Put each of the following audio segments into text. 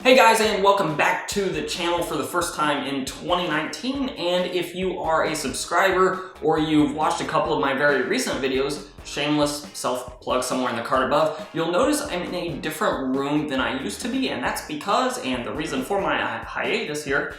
Hey guys, and welcome back to the channel for the first time in 2019. And if you are a subscriber or you've watched a couple of my very recent videos, shameless self-plug somewhere in the card above, you'll notice I'm in a different room than I used to be, and that's because, and the reason for my hiatus here,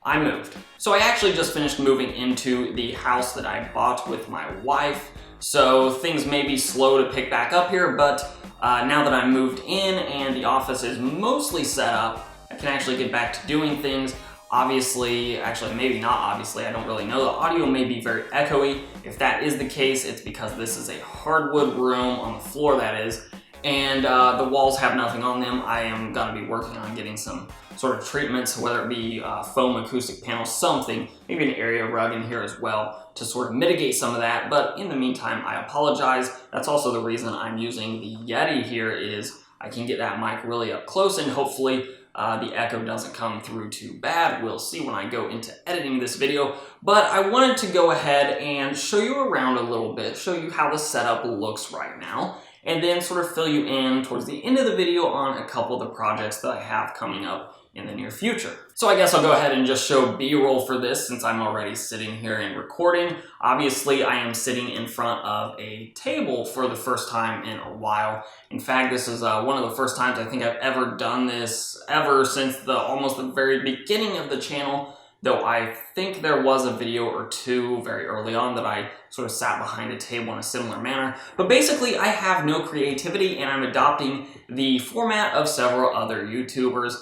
I moved. So I actually just finished moving into the house that I bought with my wife, so things may be slow to pick back up here, but now that I'm moved in and the office is mostly set up, I can actually get back to doing things. Obviously, actually maybe not obviously, I don't really know. The audio may be very echoey. If that is the case, it's because this is a hardwood room, on the floor that is, and the walls have nothing on them. I am gonna be working on getting some sort of treatments, whether it be foam acoustic panels, something, maybe an area rug in here as well to sort of mitigate some of that. But in the meantime, I apologize. That's also the reason I'm using the Yeti here, is I can get that mic really up close and hopefully the echo doesn't come through too bad. We'll see when I go into editing this video. But I wanted to go ahead and show you around a little bit, show you how the setup looks right now, and then sort of fill you in towards the end of the video on a couple of the projects that I have coming up in the near future. So I guess I'll go ahead and just show B-roll for this since I'm already sitting here and recording. Obviously, I am sitting in front of a table for the first time in a while. In fact, this is one of the first times I think I've ever done this ever since almost the very beginning of the channel. Though I think there was a video or two very early on that I sort of sat behind a table in a similar manner. But basically, I have no creativity and I'm adopting the format of several other YouTubers,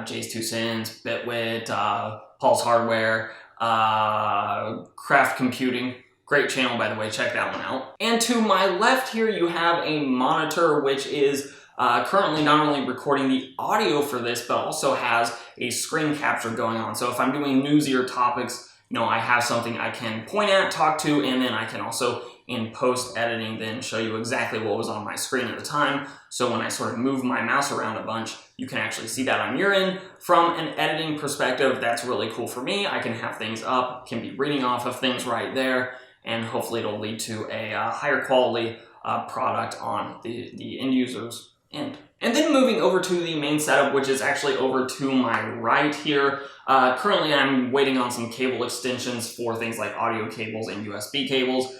Jay's Two Cents, Bitwit, Paul's Hardware, Craft Computing. Great channel, by the way, check that one out. And to my left here, you have a monitor, which is currently not only recording the audio for this, but also has a screen capture going on. So if I'm doing newsier topics, I have something I can point at, talk to, and then I can also, in post-editing, then show you exactly what was on my screen at the time. So when I sort of move my mouse around a bunch, you can actually see that on your end. From an editing perspective, that's really cool for me. I can have things up, can be reading off of things right there, and hopefully it'll lead to a higher quality product on the end user's end. And then moving over to the main setup, which is actually over to my right here. Currently I'm waiting on some cable extensions for things like audio cables and USB cables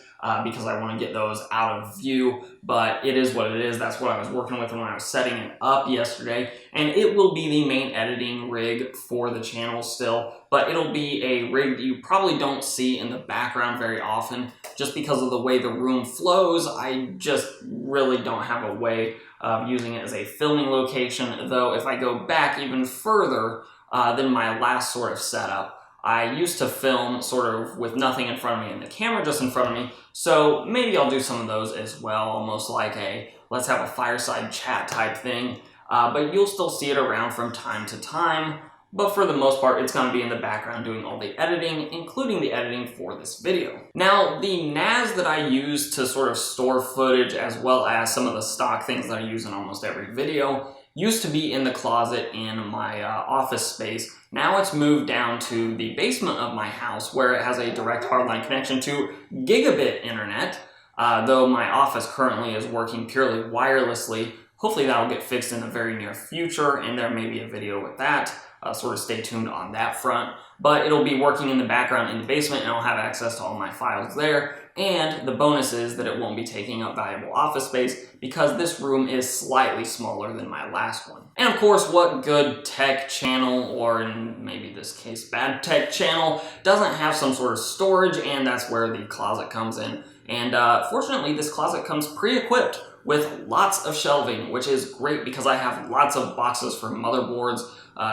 because I want to get those out of view, but it is what it is. That's what I was working with when I was setting it up yesterday, and it will be the main editing rig for the channel still, but it'll be a rig that you probably don't see in the background very often just because of the way the room flows. I just really don't have a way of using it as a filming location, though if I go back even further than my last sort of setup, I used to film sort of with nothing in front of me and the camera just in front of me, so maybe I'll do some of those as well, almost like a let's have a fireside chat type thing, but you'll still see it around from time to time. But for the most part, it's going to be in the background doing all the editing, including the editing for this video. Now, the NAS that I use to sort of store footage, as well as some of the stock things that I use in almost every video, used to be in the closet in my office space. Now it's moved down to the basement of my house where it has a direct hardline connection to gigabit internet, though my office currently is working purely wirelessly. Hopefully that'll get fixed in the very near future, and there may be a video with that. Sort of stay tuned on that front, but it'll be working in the background in the basement and I'll have access to all my files there. And the bonus is that it won't be taking up valuable office space because this room is slightly smaller than my last one. And of course, what good tech channel, or in maybe this case bad tech channel, doesn't have some sort of storage? And that's where the closet comes in. And fortunately, this closet comes pre-equipped with lots of shelving, which is great because I have lots of boxes for motherboards,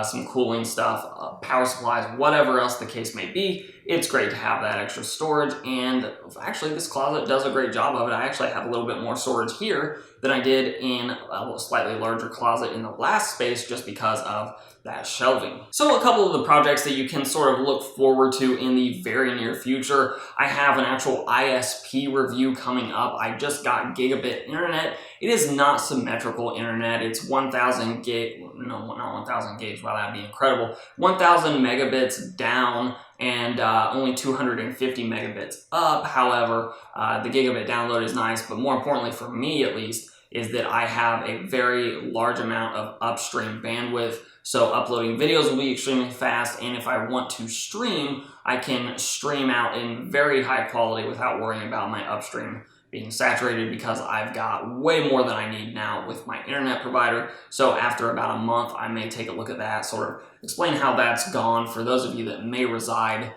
some cooling stuff, power supplies, whatever else the case may be. It's great to have that extra storage, and actually this closet does a great job of it. I actually have a little bit more storage here than I did in a slightly larger closet in the last space just because of that shelving. So a couple of the projects that you can sort of look forward to in the very near future. I have an actual ISP review coming up. I just got gigabit internet. It is not symmetrical internet. It's 1,000 gig, no, not 1,000 gigs, wow, that'd be incredible. 1,000 megabits down and only 250 megabits up. However, the gigabit download is nice, but more importantly for me at least, is that I have a very large amount of upstream bandwidth. So uploading videos will be extremely fast, and if I want to stream, I can stream out in very high quality without worrying about my upstream being saturated, because I've got way more than I need now with my internet provider. So after about a month, I may take a look at that, sort of explain how that's gone for those of you that may reside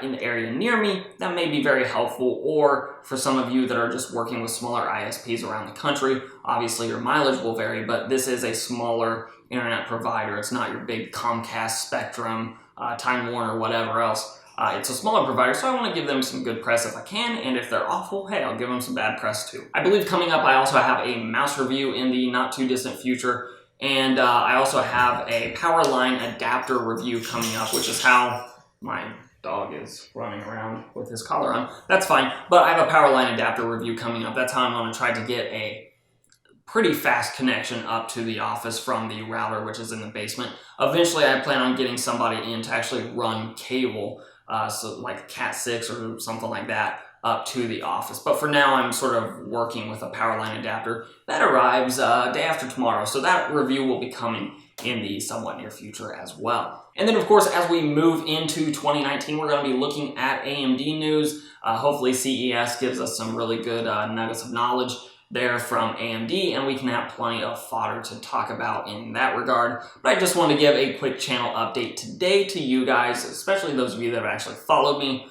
in the area near me. That may be very helpful, or for some of you that are just working with smaller ISPs around the country. Obviously your mileage will vary, but this is a smaller internet provider. It's not your big Comcast, Spectrum, Time Warner, whatever else. It's a smaller provider, so I want to give them some good press if I can, and if they're awful, hey, I'll give them some bad press too. I believe coming up, I also have a mouse review in the not too distant future, and I also have a power line adapter review coming up, which is how my dog is running around with his collar on. That's fine, but I have a power line adapter review coming up. That's how I'm going to try to get a pretty fast connection up to the office from the router, which is in the basement. Eventually, I plan on getting somebody in to actually run cable, so like Cat 6 or something like that, up to the office. But for now, I'm sort of working with a power line adapter that arrives day after tomorrow. So that review will be coming in the somewhat near future as well. And then of course, as we move into 2019, we're going to be looking at AMD news. Hopefully CES gives us some really good nuggets of knowledge there from AMD, and we can have plenty of fodder to talk about in that regard. But I just want to give a quick channel update today to you guys, especially those of you that have actually followed me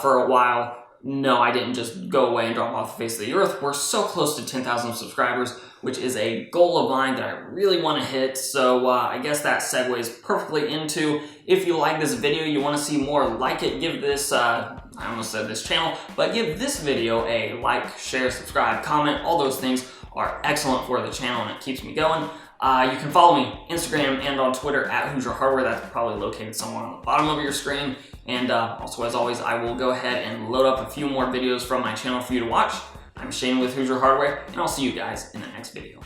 for a while. No, I didn't just go away and drop off the face of the earth. We're so close to 10,000 subscribers, which is a goal of mine that I really want to hit. So I guess that segues perfectly into, if you like this video, you want to see more like it, give this, I almost said this channel, but give this video a like, share, subscribe, comment. All those things are excellent for the channel, and it keeps me going. You can follow me Instagram and on Twitter at Hoosier Hardware. That's probably located somewhere on the bottom of your screen. And also, as always, I will go ahead and load up a few more videos from my channel for you to watch. I'm Shane with Hoosier Hardware, and I'll see you guys in the next video.